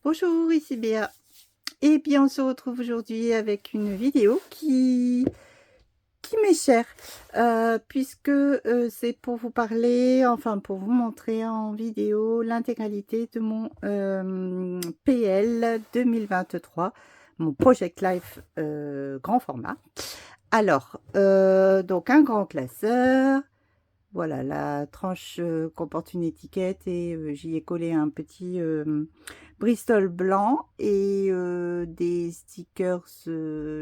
Bonjour, ici Béa. Et bien, on se retrouve aujourd'hui avec une vidéo qui m'est chère, puisque c'est pour vous parler, enfin pour vous montrer en vidéo l'intégralité de mon PL 2023, mon Project Life grand format. Alors, donc un grand classeur. Voilà, la tranche comporte une étiquette et j'y ai collé un petit Bristol blanc et des stickers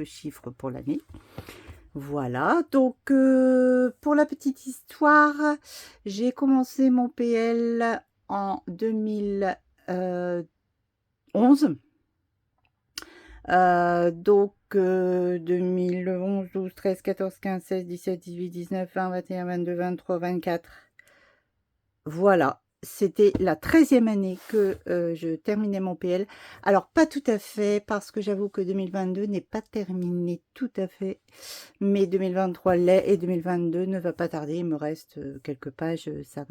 chiffres pour l'année. Voilà, donc pour la petite histoire, j'ai commencé mon PL en 2011. Donc 2011, 12, 13, 14, 15, 16, 17, 18, 19, 20, 21, 22, 23, 24. Voilà, c'était la 13e année que je terminais mon PL. Alors pas tout à fait, parce que j'avoue que 2022 n'est pas terminé tout à fait, mais 2023 l'est et 2022 ne va pas tarder. Il me reste quelques pages, ça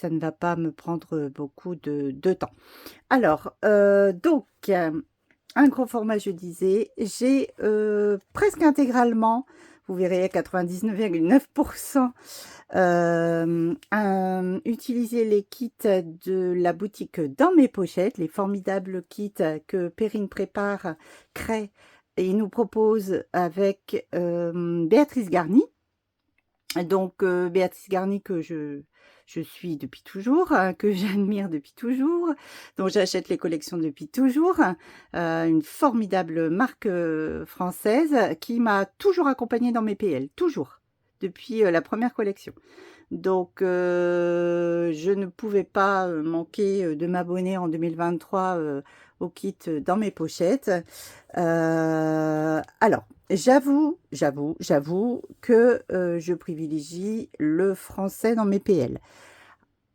ne va pas me prendre beaucoup de temps. Alors, donc, un grand format, je disais, j'ai presque intégralement, vous verrez à 99,9%, utilisé les kits de la boutique Dans mes pochettes, les formidables kits que Perrine Prépare crée et nous propose avec Béatrice Garny. Donc Béatrice Garny que je suis depuis toujours, que j'admire depuis toujours, dont j'achète les collections depuis toujours, une formidable marque française qui m'a toujours accompagnée dans mes PL, toujours, depuis la première collection. Donc je ne pouvais pas manquer de m'abonner en 2023 au kit Dans mes pochettes. Alors, j'avoue que je privilégie le français dans mes PL.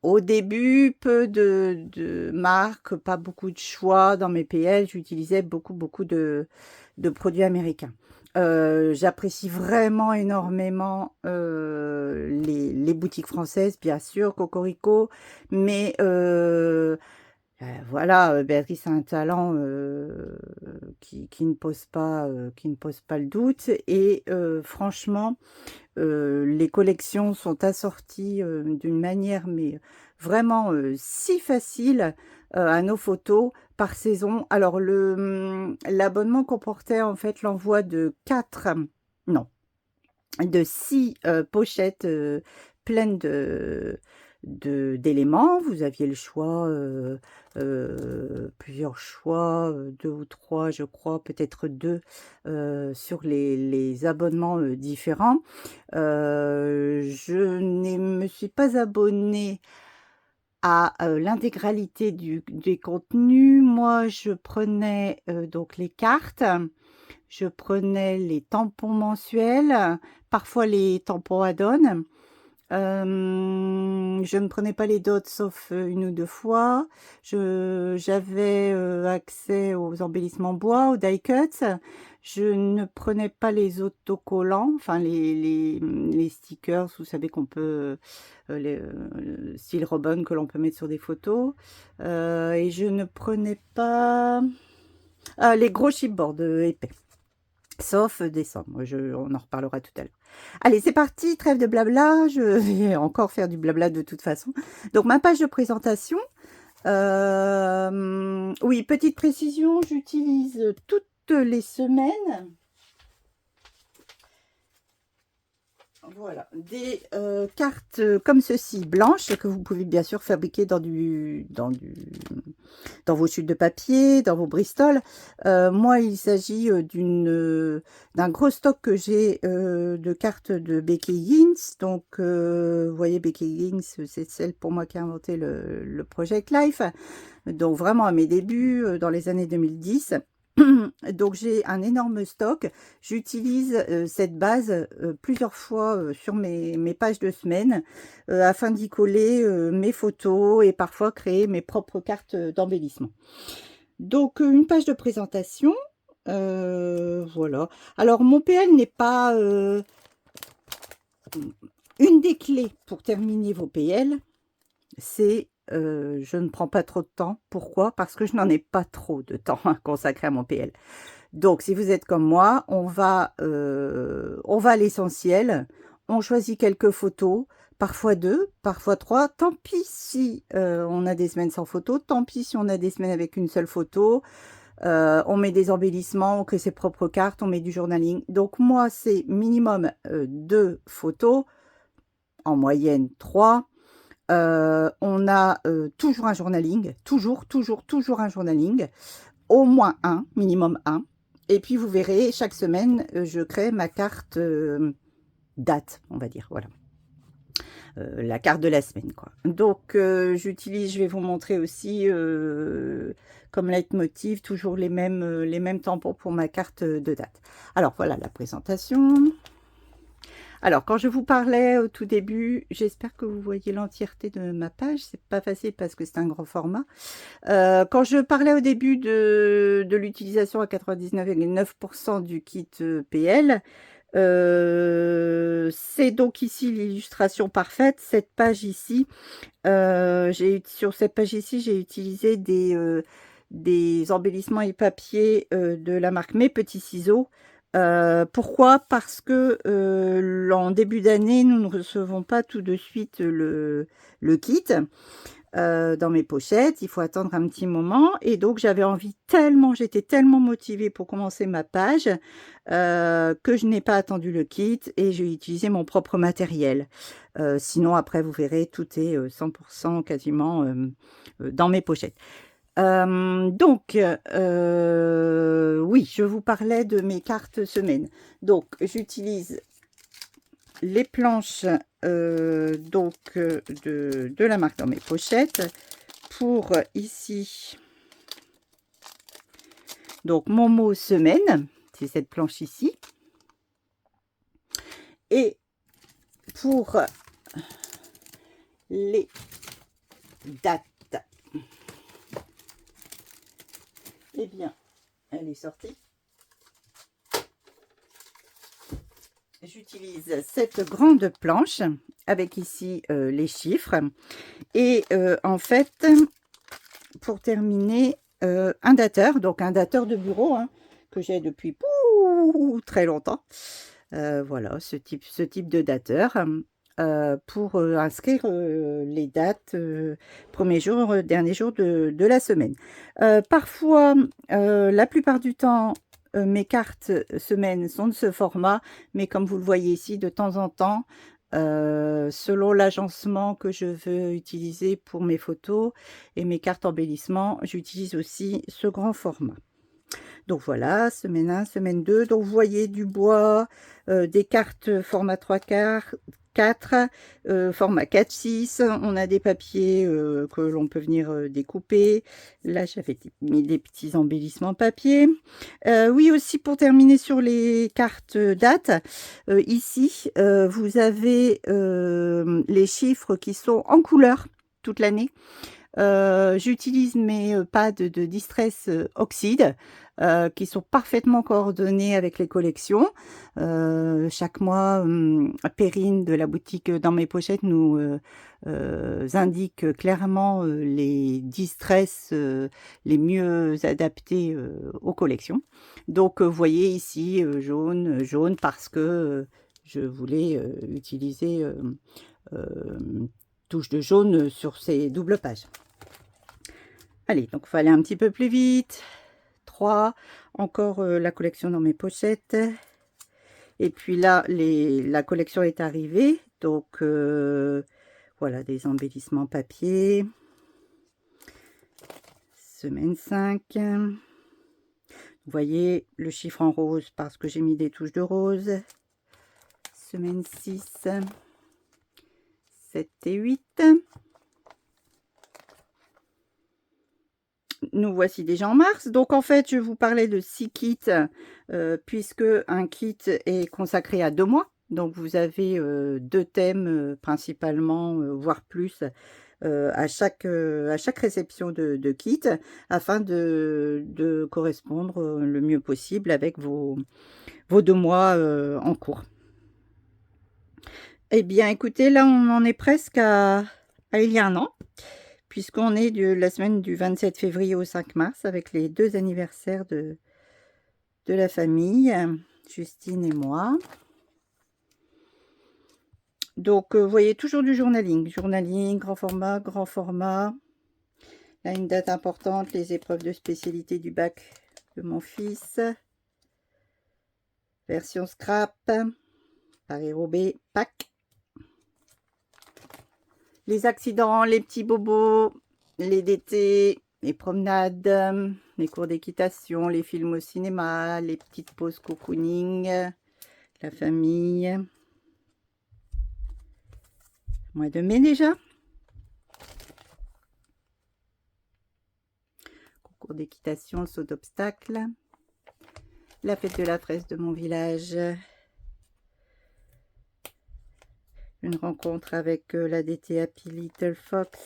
Au début, peu de marques, pas beaucoup de choix dans mes PL. J'utilisais beaucoup de produits américains. J'apprécie vraiment énormément les boutiques françaises, bien sûr, Cocorico, mais voilà, Béatrice a un talent qui qui ne pose pas le doute. Et franchement, les collections sont assorties d'une manière, mais vraiment si facile à nos photos par saison. Alors, l'abonnement comportait en fait l'envoi de 4, non, de 6 pochettes pleines d'éléments. Vous aviez le choix, plusieurs choix, 2 ou 3, je crois, peut-être 2, sur les abonnements différents. Je ne me suis pas abonnée à l'intégralité des contenus. Moi, je prenais donc les cartes, je prenais les tampons mensuels, parfois les tampons add-on. Je ne prenais pas les dots sauf une ou deux fois. J'avais accès aux embellissements bois, aux die cuts. Je ne prenais pas les autocollants, enfin les stickers, vous savez qu'on peut, style Robin, que l'on peut mettre sur des photos. Et je ne prenais pas les gros chipboards épais. Sauf décembre, on en reparlera tout à l'heure. Allez, c'est parti, trêve de blabla, je vais encore faire du blabla de toute façon. Donc, ma page de présentation, oui, petite précision, j'utilise toutes les semaines, voilà, des cartes comme ceci, blanches, que vous pouvez bien sûr fabriquer dans vos chutes de papier, dans vos Bristol. Moi, il s'agit d'un gros stock que j'ai de cartes de Becky Higgins. Donc, vous voyez, Becky Higgins, c'est celle pour moi qui a inventé le Project Life. Donc, vraiment à mes débuts, dans les années 2010. Donc j'ai un énorme stock. J'utilise cette base plusieurs fois sur mes pages de semaine afin d'y coller mes photos et parfois créer mes propres cartes d'embellissement. Donc une page de présentation, voilà. Alors mon PL n'est pas une des clés pour terminer vos PL, c'est je ne prends pas trop de temps. Pourquoi? Parce que je n'en ai pas trop de temps à consacrer à mon PL. Donc, si vous êtes comme moi, on va à l'essentiel. On choisit quelques photos, parfois 2, parfois 3. Tant pis si on a des semaines sans photo, tant pis si on a des semaines avec une seule photo. On met des embellissements, on crée ses propres cartes, on met du journaling. Donc moi, c'est minimum 2 photos, en moyenne 3. On a toujours un journaling, toujours un journaling, au moins un, minimum un. Et puis vous verrez, chaque semaine, je crée ma carte date, on va dire, voilà. La carte de la semaine, quoi. Donc j'utilise, je vais vous montrer aussi comme leitmotiv toujours les mêmes tampons pour ma carte de date. Alors voilà la présentation. Alors quand je vous parlais au tout début, j'espère que vous voyez l'entièreté de ma page. C'est pas facile parce que c'est un grand format. Quand je parlais au début de l'utilisation à 99,9% du kit PL, c'est donc ici l'illustration parfaite. Cette page ici, sur cette page ici, j'ai utilisé des embellissements et papiers de la marque Mes Petits Ciseaux. Pourquoi? Parce que en début d'année, nous ne recevons pas tout de suite le kit. Dans mes pochettes, il faut attendre un petit moment et donc j'avais envie j'étais tellement motivée pour commencer ma page que je n'ai pas attendu le kit et j'ai utilisé mon propre matériel. Sinon après vous verrez tout est 100% quasiment dans mes pochettes. Donc oui, je vous parlais de mes cartes semaines. Donc j'utilise les planches de la marque Dans Mes Pochettes pour ici donc mon mot semaine, c'est cette planche ici, et pour les dates, eh bien elle est sortie. J'utilise cette grande planche avec ici les chiffres et en fait pour terminer un dateur, donc un dateur de bureau hein, que j'ai depuis très longtemps. Voilà ce type de dateur pour inscrire les dates premier jour, dernier jour de la semaine. Parfois, la plupart du temps, mes cartes semaines sont de ce format, mais comme vous le voyez ici, de temps en temps, selon l'agencement que je veux utiliser pour mes photos et mes cartes embellissement, j'utilise aussi ce grand format. Donc voilà, semaine 1, semaine 2. Donc vous voyez du bois, des cartes format 3/4, 4, format 4/6. On a des papiers que l'on peut venir découper. Là, j'avais mis des petits embellissements papier. Oui, aussi pour terminer sur les cartes date, ici, vous avez les chiffres qui sont en couleur toute l'année. J'utilise mes pads de Distress Oxide qui sont parfaitement coordonnés avec les collections. Chaque mois, Perrine de la boutique Dans Mes Pochettes nous indique clairement les Distress les mieux adaptés aux collections. Donc, vous voyez ici jaune parce que je voulais utiliser touche de jaune sur ces doubles pages. Allez, donc il faut aller un petit peu plus vite. 3, encore la collection Dans Mes Pochettes. Et puis là, la collection est arrivée. Donc voilà, des embellissements papier. Semaine 5. Vous voyez le chiffre en rose parce que j'ai mis des touches de rose. Semaine 6. 7 et 8. Nous voici déjà en mars. Donc en fait, je vous parlais de 6 kits puisque un kit est consacré à 2 mois. Donc vous avez 2 thèmes principalement, voire plus, à chaque réception de kit afin de correspondre le mieux possible avec vos 2 mois en cours. Eh bien écoutez, là on en est presque à il y a un an. puisqu'on est de la semaine du 27 février au 5 mars, avec les 2 anniversaires de la famille, Justine et moi. Donc, vous voyez, toujours du journaling. Journaling, grand format, grand format. Là, une date importante, les épreuves de spécialité du bac de mon fils. Version scrap, Paris-Roubaix, Pâques. Les accidents, les petits bobos, les DT, les promenades, les cours d'équitation, les films au cinéma, les petites pauses cocooning, la famille. Mois de mai déjà. Concours d'équitation, saut d'obstacles. La fête de la fraise de mon village. Une rencontre avec la DT Happy Little Fox.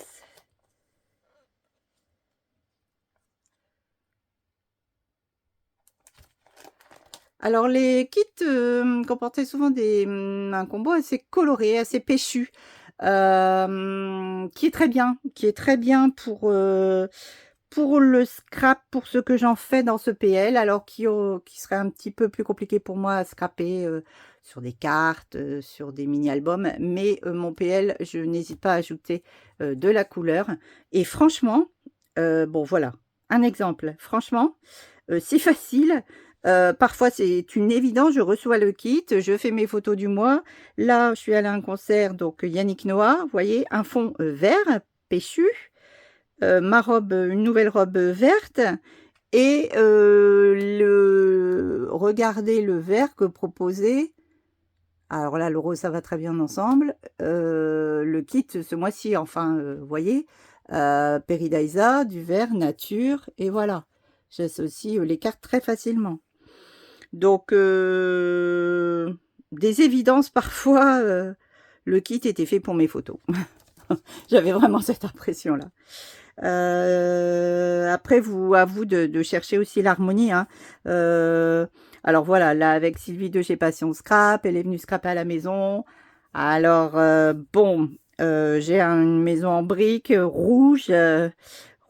Alors, les kits comportaient souvent un combo assez coloré, assez péchu, qui est très bien pour le scrap, pour ce que j'en fais dans ce PL, alors qui serait un petit peu plus compliqué pour moi à scraper sur des cartes, sur des mini-albums. Mais mon PL, je n'hésite pas à ajouter de la couleur. Et franchement, bon voilà, un exemple. Franchement, c'est facile. Parfois, c'est une évidence. Je reçois le kit, je fais mes photos du mois. Là, je suis allée à un concert, donc Yannick Noah, vous voyez, un fond vert, péchu. Ma robe, une nouvelle robe verte. Et regardez le vert que proposait. Alors là, le rose, ça va très bien ensemble. Le kit ce mois-ci, enfin, vous voyez, Peridaisa, du vert, nature, et voilà. J'associe les cartes très facilement. Donc, des évidences parfois, le kit était fait pour mes photos. J'avais vraiment cette impression-là. Après, à vous de chercher aussi l'harmonie. Hein. Alors voilà, là avec Sylvie de chez Passion Scrap, elle est venue scraper à la maison. Alors bon, j'ai une maison en briques rouge,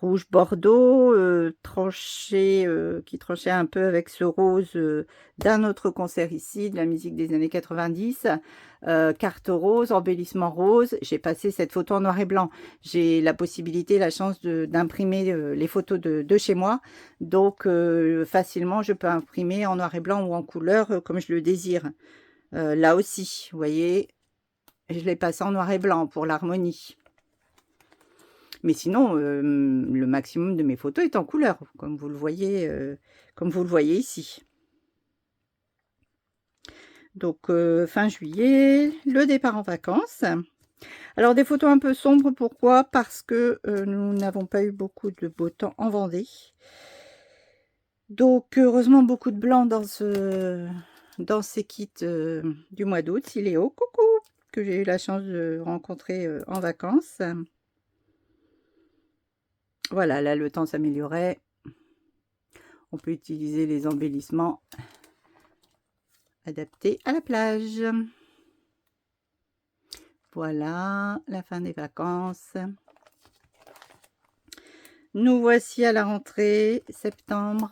rouge bordeaux, tranché, qui tranchait un peu avec ce rose d'un autre concert ici, de la musique des années 90. Carte rose, embellissement rose. J'ai passé cette photo en noir et blanc. J'ai la possibilité, la chance d'imprimer les photos de chez moi. Donc, facilement, je peux imprimer en noir et blanc ou en couleur comme je le désire. Là aussi, vous voyez, je l'ai passé en noir et blanc pour l'harmonie. Mais sinon, le maximum de mes photos est en couleur, comme vous le voyez ici. Donc, fin juillet, le départ en vacances. Alors, des photos un peu sombres, pourquoi? Parce que nous n'avons pas eu beaucoup de beau temps en Vendée. Donc, heureusement, beaucoup de blanc dans ces kits du mois d'août. Siléo, coucou, que j'ai eu la chance de rencontrer en vacances. Voilà, là, le temps s'améliorait. On peut utiliser les embellissements adaptés à la plage. Voilà, la fin des vacances. Nous voici à la rentrée, septembre.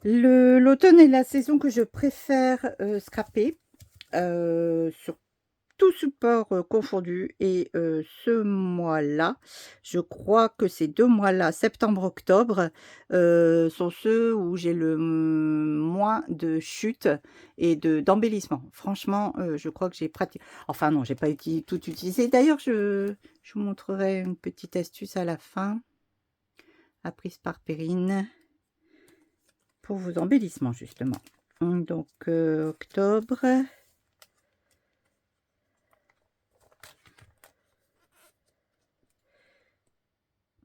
L'automne est la saison que je préfère scraper sur tout support confondu. Et ce mois-là, je crois que ces 2 mois-là, septembre-octobre, sont ceux où j'ai le moins de chutes et d'embellissement. Franchement, je crois que j'ai pratiqué. Enfin non, j'ai pas tout utilisé. D'ailleurs, je vous montrerai une petite astuce à la fin, apprise par Perrine, pour vos embellissements justement. Donc octobre.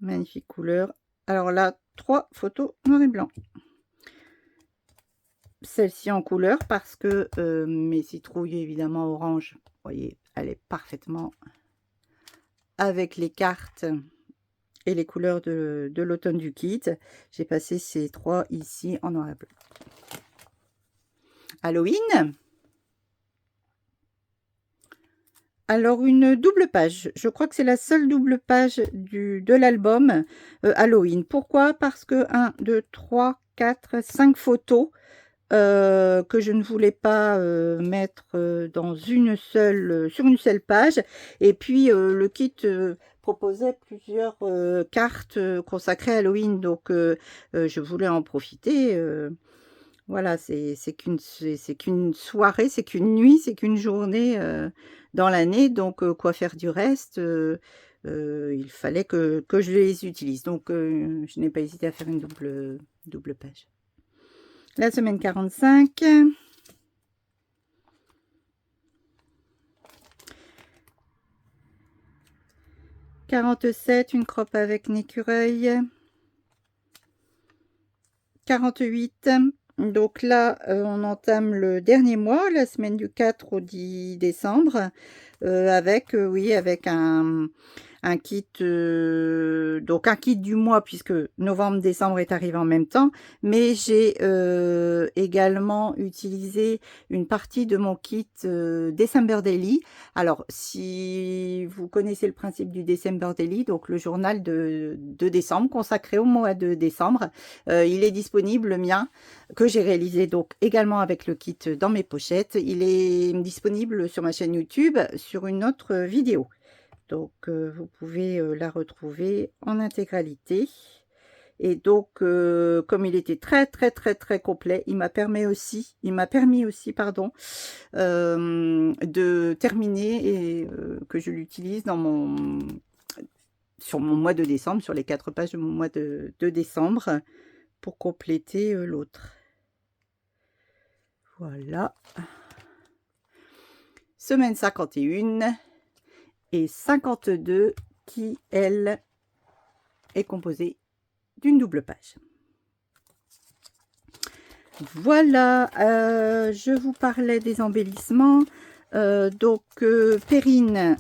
Magnifique couleur. Alors là, 3 photos noir et blanc. Celle-ci en couleur parce que mes citrouilles évidemment orange, vous voyez, elle est parfaitement avec les cartes et les couleurs de l'automne du kit. J'ai passé ces 3 ici en noir et blanc. Halloween. Alors, une double page. Je crois que c'est la seule double page de l'album Halloween. Pourquoi? Parce que 1, 2, 3, 4, 5 photos que je ne voulais pas mettre dans sur une seule page. Et puis, le kit proposait plusieurs cartes consacrées à Halloween. Donc, je voulais en profiter. Voilà, c'est qu'une soirée, c'est qu'une nuit, c'est qu'une journée dans l'année. Donc, quoi faire du reste? Il fallait que je les utilise. Donc, je n'ai pas hésité à faire une double page. La semaine 45. 47, une croppe avec un écureuil. 48. Donc là, on entame le dernier mois, la semaine du 4 au 10 décembre, avec un kit, donc un kit du mois, puisque novembre-décembre est arrivé en même temps, mais j'ai également utilisé une partie de mon kit December Daily. Alors, si vous connaissez le principe du December Daily, donc le journal de décembre, consacré au mois de décembre, il est disponible, le mien, que j'ai réalisé donc également avec le kit dans mes pochettes. Il est disponible sur ma chaîne YouTube, sur une autre vidéo. Donc, vous pouvez la retrouver en intégralité. Et donc, comme il était très complet, il m'a permis aussi, pardon, de terminer et que je l'utilise sur mon mois de décembre, sur les 4 pages de mon mois de décembre, pour compléter l'autre. Voilà. Semaine 51 et 52 qui, elle, est composée d'une double page. Voilà, je vous parlais des embellissements. Donc, Perrine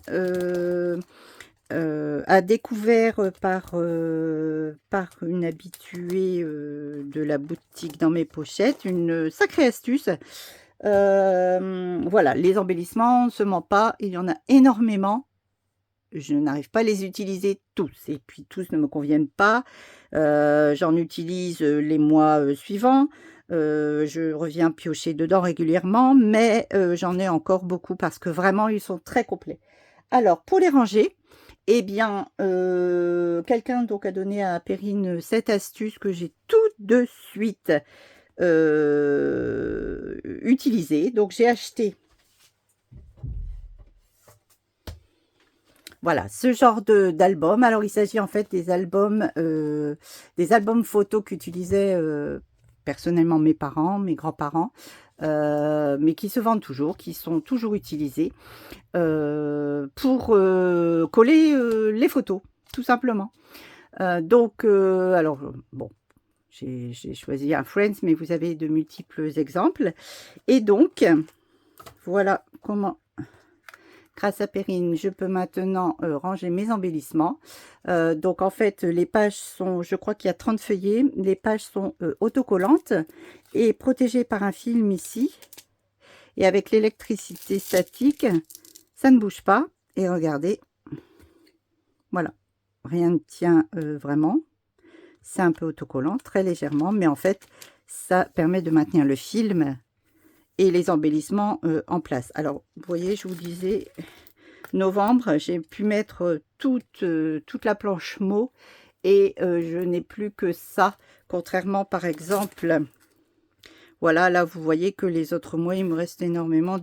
a découvert par une habituée de la boutique dans mes pochettes une sacrée astuce. Voilà, les embellissements, on ne se ment pas, il y en a énormément. Je n'arrive pas à les utiliser tous, et puis tous ne me conviennent pas. J'en utilise les mois suivants. Je reviens piocher dedans régulièrement, mais j'en ai encore beaucoup parce que vraiment, ils sont très complets. Alors, pour les ranger, eh bien, quelqu'un donc a donné à Perrine cette astuce que j'ai tout de suite utilisée. Donc, j'ai acheté... Voilà, ce genre d'album. Alors, il s'agit en fait des albums photos qu'utilisaient personnellement mes parents, mes grands-parents, mais qui se vendent toujours, qui sont toujours utilisés pour coller les photos, tout simplement. Alors, bon, j'ai choisi un Friends, mais vous avez de multiples exemples. Et donc, voilà comment... Grâce à Perrine, je peux maintenant ranger mes embellissements. Donc, en fait, les pages sont, je crois qu'il y a 30 feuillets. Les pages sont autocollantes et protégées par un film ici. Et avec l'électricité statique, ça ne bouge pas. Et regardez, voilà, rien ne tient vraiment. C'est un peu autocollant, très légèrement. Mais en fait, ça permet de maintenir le film et les embellissements en place. Alors, vous voyez, je vous disais, novembre, j'ai pu mettre toute la planche mot et je n'ai plus que ça, contrairement par exemple, voilà, là vous voyez que les autres mois, il me reste énormément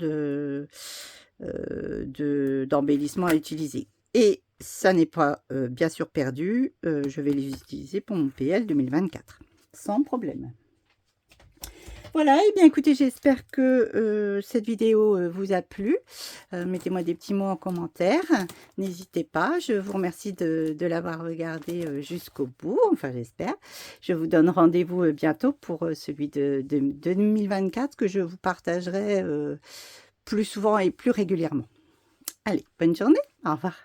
d'embellissements à utiliser. Et ça n'est pas bien sûr perdu, je vais les utiliser pour mon PL 2024, sans problème. Voilà, et bien écoutez, j'espère que cette vidéo vous a plu. Mettez-moi des petits mots en commentaire. N'hésitez pas, je vous remercie de l'avoir regardé jusqu'au bout, enfin j'espère. Je vous donne rendez-vous bientôt pour celui de 2024 que je vous partagerai plus souvent et plus régulièrement. Allez, bonne journée, au revoir.